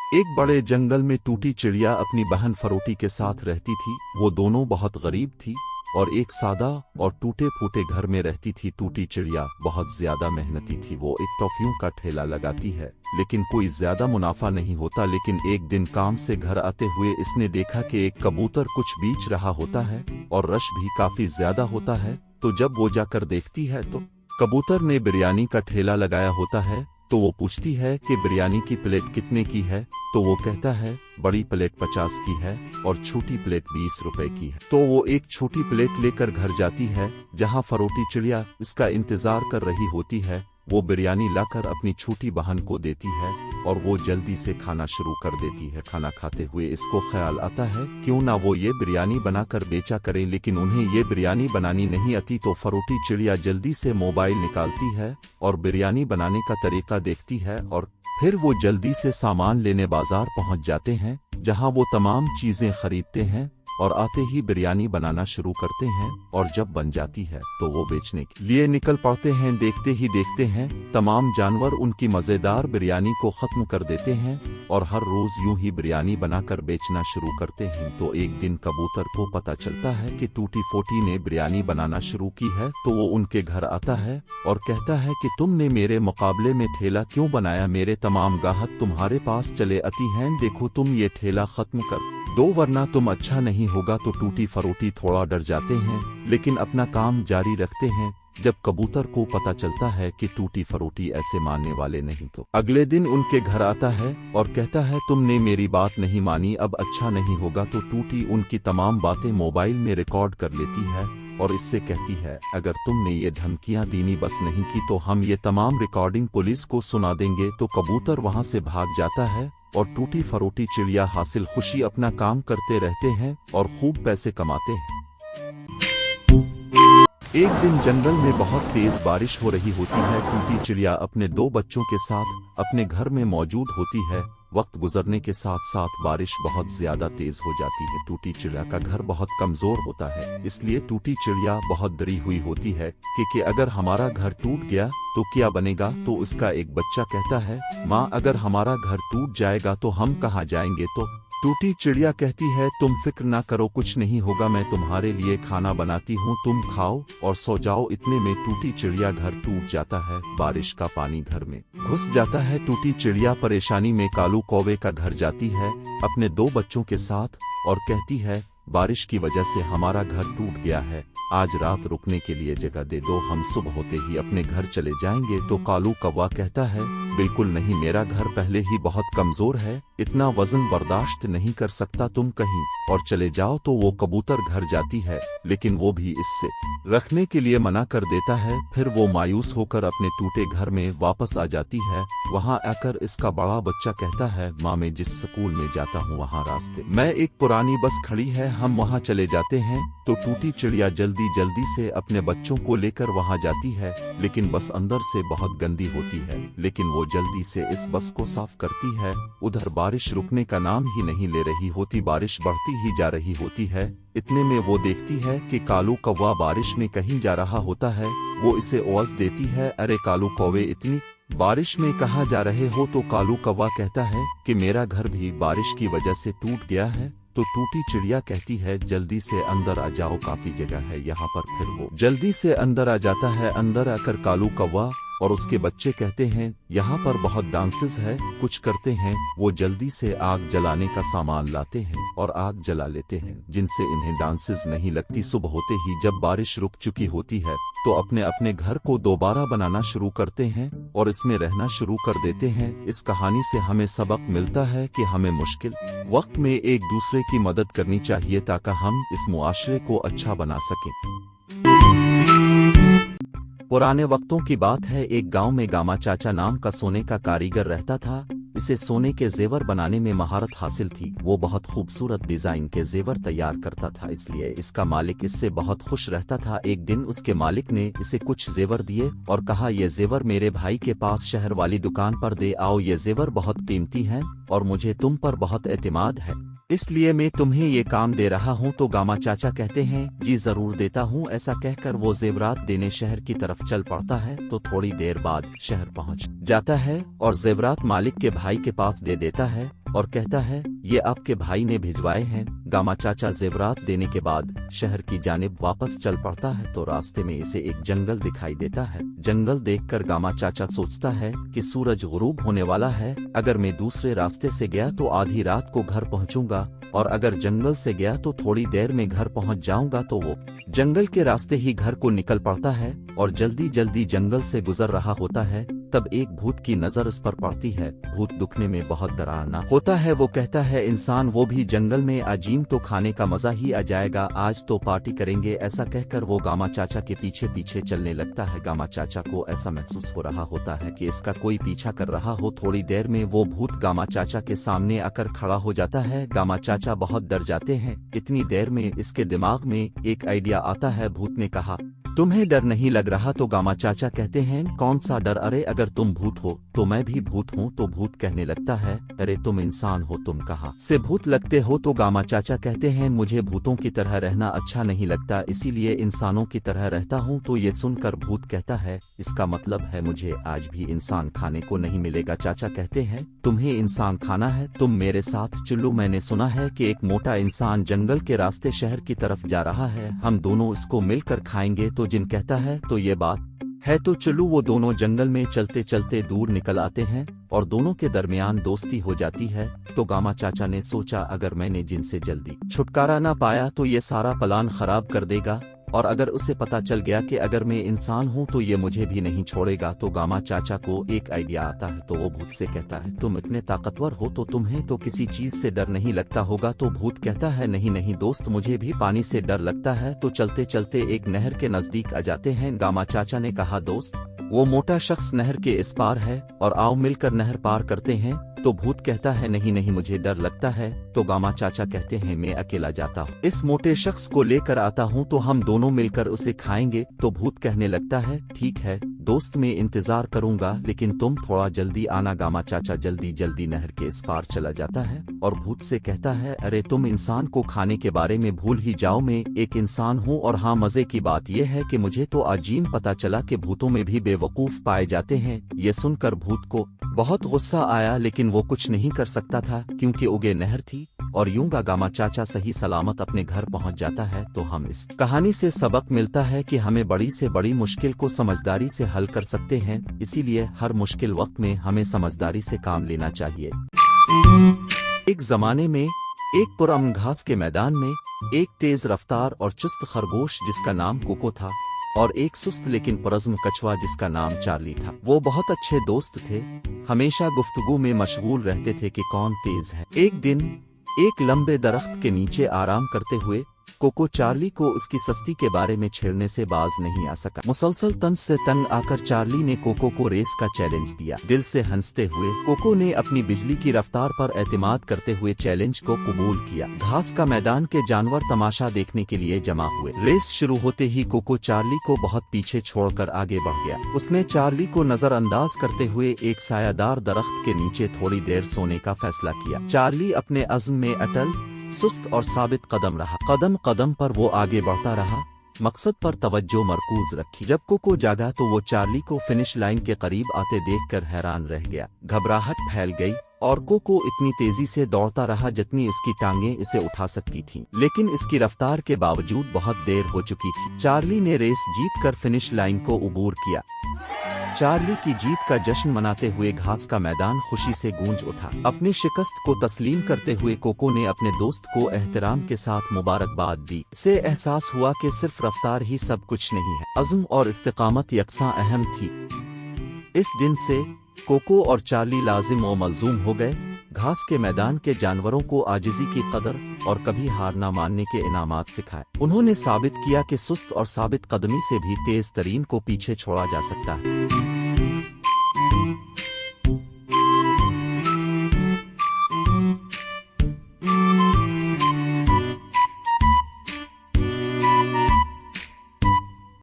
एक बड़े जंगल में टूटी चिड़िया अपनी बहन फरोटी के साथ रहती थी। वो दोनों बहुत गरीब थी और एक सादा और टूटे फूटे घर में रहती थी। टूटी चिड़िया बहुत ज्यादा मेहनती थी। वो एक टॉफियों का ठेला लगाती है, लेकिन कोई ज्यादा मुनाफा नहीं होता। लेकिन एक दिन काम से घर आते हुए इसने देखा कि एक कबूतर कुछ बेच रहा होता है और रश भी काफी ज्यादा होता है। तो जब वो जाकर देखती है तो कबूतर ने बिरयानी का ठेला लगाया होता है। तो वो पूछती है कि बिरयानी की प्लेट कितने की है। तो वो कहता है बड़ी प्लेट 50 की है और छोटी प्लेट 20 रुपए की है। तो वो एक छोटी प्लेट लेकर घर जाती है, जहां फरोटी चिड़िया इसका इंतजार कर रही होती है। वो बिरयानी लाकर अपनी छोटी बहन को देती है और वो जल्दी से खाना शुरू कर देती है। खाना खाते हुए इसको ख्याल आता है क्यों ना वो ये बिरयानी बनाकर बेचा करे, लेकिन उन्हें ये बिरयानी बनानी नहीं आती। तो फरोटी चिड़िया जल्दी से मोबाइल निकालती है और बिरयानी बनाने का तरीका देखती है और फिर वो जल्दी से सामान लेने बाजार पहुंच जाते हैं, जहां वो तमाम चीजें खरीदते हैं और आते ही बिरयानी बनाना शुरू करते हैं। और जब बन जाती है तो वो बेचने के लिए निकल पड़ते हैं। देखते ही देखते हैं तमाम जानवर उनकी मजेदार बिरयानी को खत्म कर देते हैं और हर रोज यूं ही बिरयानी बनाकर बेचना शुरू करते हैं। तो एक दिन कबूतर को पता चलता है कि टूटी फोटी ने बिरयानी बनाना शुरू की है। तो वो उनके घर आता है और कहता है कि तुमने मेरे मुकाबले में ठेला क्यों बनाया? मेरे तमाम ग्राहक तुम्हारे पास चले आती हैं। देखो तुम ये ठेला खत्म कर दो वरना तुम अच्छा नहीं होगा। तो टूटी फरोटी थोड़ा डर जाते हैं, लेकिन अपना काम जारी रखते हैं। जब कबूतर को पता चलता है कि टूटी फरोटी ऐसे मानने वाले नहीं, तो अगले दिन उनके घर आता है और कहता है तुमने मेरी बात नहीं मानी, अब अच्छा नहीं होगा। तो टूटी उनकी तमाम बातें मोबाइल में रिकॉर्ड कर लेती है और इससे कहती है अगर तुमने ये धमकियां दीनी बस नहीं की तो हम ये तमाम रिकॉर्डिंग पुलिस को सुना देंगे। तो कबूतर वहां से भाग जाता है और टूटी फरोटी चिड़िया हासिल खुशी अपना काम करते रहते हैं और खूब पैसे कमाते हैं। एक दिन जंगल में बहुत तेज बारिश हो रही होती है। टूटी चिड़िया अपने 2 बच्चों के साथ अपने घर में मौजूद होती है। वक्त गुजरने के साथ साथ बारिश बहुत ज्यादा तेज हो जाती है। टूटी चिड़िया का घर बहुत कमजोर होता है, इसलिए टूटी चिड़िया बहुत डरी हुई होती है कि अगर हमारा घर टूट गया तो क्या बनेगा। तो उसका एक बच्चा कहता है माँ, अगर हमारा घर टूट जाएगा तो हम कहाँ जाएंगे? तो टूटी चिड़िया कहती है तुम फिक्र ना करो, कुछ नहीं होगा, मैं तुम्हारे लिए खाना बनाती हूँ, तुम खाओ और सो जाओ। इतने में टूटी चिड़िया घर टूट जाता है। बारिश का पानी घर में घुस जाता है। टूटी चिड़िया परेशानी में कालू कौवे का घर जाती है अपने 2 बच्चों के साथ और कहती है बारिश की वजह से हमारा घर टूट गया है, आज रात रुकने के लिए जगह दे दो, हम सुबह होते ही अपने घर चले जाएंगे। तो कालू कौवा कहता है बिल्कुल नहीं, मेरा घर पहले ही बहुत कमजोर है, इतना वजन बर्दाश्त नहीं कर सकता, तुम कहीं और चले जाओ। तो वो कबूतर घर जाती है, लेकिन वो भी इससे रखने के लिए मना कर देता है। फिर वो मायूस होकर अपने टूटे घर में वापस आ जाती है। वहां आकर इसका बड़ा बच्चा कहता है माँ, मैं जिस स्कूल में जाता हूँ वहाँ रास्ते में एक पुरानी बस खड़ी है, हम वहाँ चले जाते हैं। तो टूटी चिड़िया जल्दी से अपने बच्चों को लेकर वहां जाती है, लेकिन बस अंदर से बहुत गंदी होती है। लेकिन वो जल्दी से इस बस को साफ करती है। उधर बारिश रुकने का नाम ही नहीं ले रही होती, बारिश बढ़ती ही जा रही होती है। इतने में वो देखती है कि कालू कौवा बारिश में कहीं जा रहा होता है। वो इसे आवाज देती है अरे कालू कौवे, इतनी बारिश में कहाँ जा रहे हो? तो कालू कौवा कहता है कि मेरा घर भी बारिश की वजह से टूट गया है। तो टूटी चिड़िया कहती है जल्दी से अंदर आ जाओ, काफी जगह है यहाँ पर। फिर वो जल्दी से अंदर आ जाता है। अंदर आकर कालू कौवा और उसके बच्चे कहते हैं यहाँ पर बहुत डांसेस है, कुछ करते हैं। वो जल्दी से आग जलाने का सामान लाते हैं और आग जला लेते हैं, जिनसे इन्हें डांसेस नहीं लगती। सुबह होते ही जब बारिश रुक चुकी होती है तो अपने अपने घर को दोबारा बनाना शुरू करते हैं और इसमें रहना शुरू कर देते हैं। इस कहानी से हमें सबक मिलता है कि हमें मुश्किल वक्त में एक दूसरे की मदद करनी चाहिए ताकि हम इस मुआशरे को अच्छा बना सकें। पुराने वक्तों की बात है, एक गांव में गामा चाचा नाम का सोने का कारीगर रहता था। इसे सोने के जेवर बनाने में महारत हासिल थी। वो बहुत खूबसूरत डिजाइन के जेवर तैयार करता था, इसलिए इसका मालिक इससे बहुत खुश रहता था। एक दिन उसके मालिक ने इसे कुछ जेवर दिए और कहा ये जेवर मेरे भाई के पास शहर वाली दुकान पर दे आओ, ये जेवर बहुत कीमती हैं और मुझे तुम पर बहुत एतमाद है, इसलिए मैं तुम्हें ये काम दे रहा हूँ। तो गामा चाचा कहते हैं जी जरूर देता हूँ। ऐसा कहकर वो जेवरात देने शहर की तरफ चल पड़ता है। तो थोड़ी देर बाद शहर पहुँच जाता है और जेवरात मालिक के भाई के पास दे देता है। और कहता है, ये आपके भाई ने भिजवाए हैं। गामा चाचा जेवरात देने के बाद शहर की जानिब वापस चल पड़ता है तो रास्ते में इसे एक जंगल दिखाई देता है। जंगल देखकर गामा चाचा सोचता है कि सूरज गुरूब होने वाला है। अगर मैं दूसरे रास्ते से गया तो आधी रात को घर पहुंचूंगा, और अगर जंगल से गया तो थोड़ी देर में घर पहुंच जाऊंगा। तो वो जंगल के रास्ते ही घर को निकल पड़ता है और जल्दी जल्दी जंगल से गुजर रहा होता है। तब एक भूत की नजर इस पर पड़ती है। भूत दिखने में बहुत डरावना होता है। वो कहता है, इंसान वो भी जंगल में अजीम तो खाने का मजा ही आ जाएगा, आज तो पार्टी करेंगे। ऐसा कहकर वो गामा चाचा के पीछे पीछे चलने लगता है। गामा चाचा को ऐसा महसूस हो रहा होता है कि इसका कोई पीछा कर रहा हो। थोड़ी देर में वो भूत गामा चाचा के सामने आकर खड़ा हो जाता है। गामा चाचा बहुत डर जाते हैं। इतनी देर में इसके दिमाग में एक आइडिया आता है। भूत ने कहा, तुम्हें डर नहीं लग रहा? तो गामा चाचा कहते हैं, कौन सा डर? अरे अगर तुम भूत हो तो मैं भी भूत हूँ। तो भूत कहने लगता है, अरे तुम इंसान हो, तुम कहाँ से भूत लगते हो? तो गामा चाचा कहते हैं, मुझे भूतों की तरह रहना अच्छा नहीं लगता, इसीलिए इंसानों की तरह रहता हूँ। तो ये सुनकर भूत कहता है, इसका मतलब है मुझे आज भी इंसान खाने को नहीं मिलेगा। चाचा कहते हैं, तुम्हें इंसान खाना है? तुम मेरे साथ चलो। मैंने सुना है कि एक मोटा इंसान जंगल के रास्ते शहर की तरफ जा रहा है, हम दोनों इसको मिलकर खाएंगे। तो जिन कहता है, तो ये बात है तो चलो। वो दोनों जंगल में चलते चलते दूर निकल आते हैं और दोनों के दरमियान दोस्ती हो जाती है। तो गामा चाचा ने सोचा, अगर मैंने जिनसे जल्दी छुटकारा ना पाया तो ये सारा प्लान खराब कर देगा, और अगर उसे पता चल गया कि अगर मैं इंसान हूँ तो ये मुझे भी नहीं छोड़ेगा। तो गामा चाचा को एक आइडिया आता है। तो वो भूत से कहता है, तुम इतने ताकतवर हो तो तुम्हें तो किसी चीज से डर नहीं लगता होगा। तो भूत कहता है, नहीं नहीं दोस्त, मुझे भी पानी से डर लगता है। तो चलते चलते एक नहर के नजदीक आ जाते हैं। गामा चाचा ने कहा, दोस्त वो मोटा शख्स नहर के इस पार है और आओ मिलकर नहर पार करते हैं। तो भूत कहता है, नहीं नहीं मुझे डर लगता है। तो गामा चाचा कहते हैं, मैं अकेला जाता हूँ, इस मोटे शख्स को लेकर आता हूँ, तो हम दोनों मिलकर उसे खाएंगे। तो भूत कहने लगता है, ठीक है दोस्त, मैं इंतजार करूंगा, लेकिन तुम थोड़ा जल्दी आना। गामा चाचा जल्दी जल्दी नहर के इस पार चला जाता है और भूत से कहता है, अरे तुम इंसान को खाने के बारे में भूल ही जाओ, मैं एक इंसान हूँ। और हाँ, मजे की बात यह है कि मुझे तो अजीम पता चला कि भूतों में भी बेवकूफ पाए जाते हैं। ये सुनकर भूत को बहुत गुस्सा आया, लेकिन वो कुछ नहीं कर सकता था क्योंकि उगे नहर थी। और यूं गामा चाचा सही सलामत अपने घर पहुंच जाता है। तो हम इस कहानी से सबक मिलता है कि हमें बड़ी से बड़ी मुश्किल को समझदारी से हल कर सकते हैं, इसीलिए हर मुश्किल वक्त में हमें समझदारी से काम लेना चाहिए। एक जमाने में एक पुरअमन घास के मैदान में एक तेज रफ्तार और चुस्त खरगोश जिसका नाम कोको था, और एक सुस्त लेकिन पुरज़्म कछुआ जिसका नाम चार्ली था। वो बहुत अच्छे दोस्त थे, हमेशा गुफ्तगू में मशगूल रहते थे कि कौन तेज है। एक दिन एक लंबे दरख्त के नीचे आराम करते हुए कोको चार्ली को उसकी सस्ती के बारे में छेड़ने से बाज नहीं आ सका। मुसलसल तंज से तंग आकर चार्ली ने कोको को रेस का चैलेंज दिया। दिल से हंसते हुए कोको ने अपनी बिजली की रफ्तार पर एतमाद करते हुए चैलेंज को कबूल किया। घास का मैदान के जानवर तमाशा देखने के लिए जमा हुए। रेस शुरू होते ही कोको चार्ली को बहुत पीछे छोड़कर आगे बढ़ गया। उसने चार्ली को नजरअंदाज करते हुए एक सायादार दरख्त के नीचे थोड़ी देर सोने का फैसला किया। चार्ली अपने अज़्म में अटल, सुस्त और साबित कदम रहा। कदम कदम पर वो आगे बढ़ता रहा, मकसद पर तवज्जो मरकूज रखी। जब कोको जागा तो वो चार्ली को फिनिश लाइन के करीब आते देखकर हैरान रह गया। घबराहट फैल गई और कोको इतनी तेजी से दौड़ता रहा जितनी इसकी टांगें इसे उठा सकती थीं। लेकिन इसकी रफ्तार के बावजूद बहुत देर हो चुकी थी। चार्ली ने रेस जीतकर फिनिश लाइन को उबूर किया। चार्ली की जीत का जश्न मनाते हुए घास का मैदान खुशी से गूंज उठा। अपनी शिकस्त को तस्लीम करते हुए कोको ने अपने दोस्त को एहतराम के साथ मुबारकबाद दी। से एहसास हुआ कि सिर्फ रफ्तार ही सब कुछ नहीं है, अज़्म और इस्तिकामत यकसां अहम थी। इस दिन से कोको और चार्ली लाजिम व मलजूम हो गए। घास के मैदान के जानवरों को आजिज़ी की कदर और कभी हार न मानने के इनामात सिखाए। उन्होंने साबित किया कि सुस्त और साबित कदमी से भी तेज तरीन को पीछे छोड़ा जा सकता है।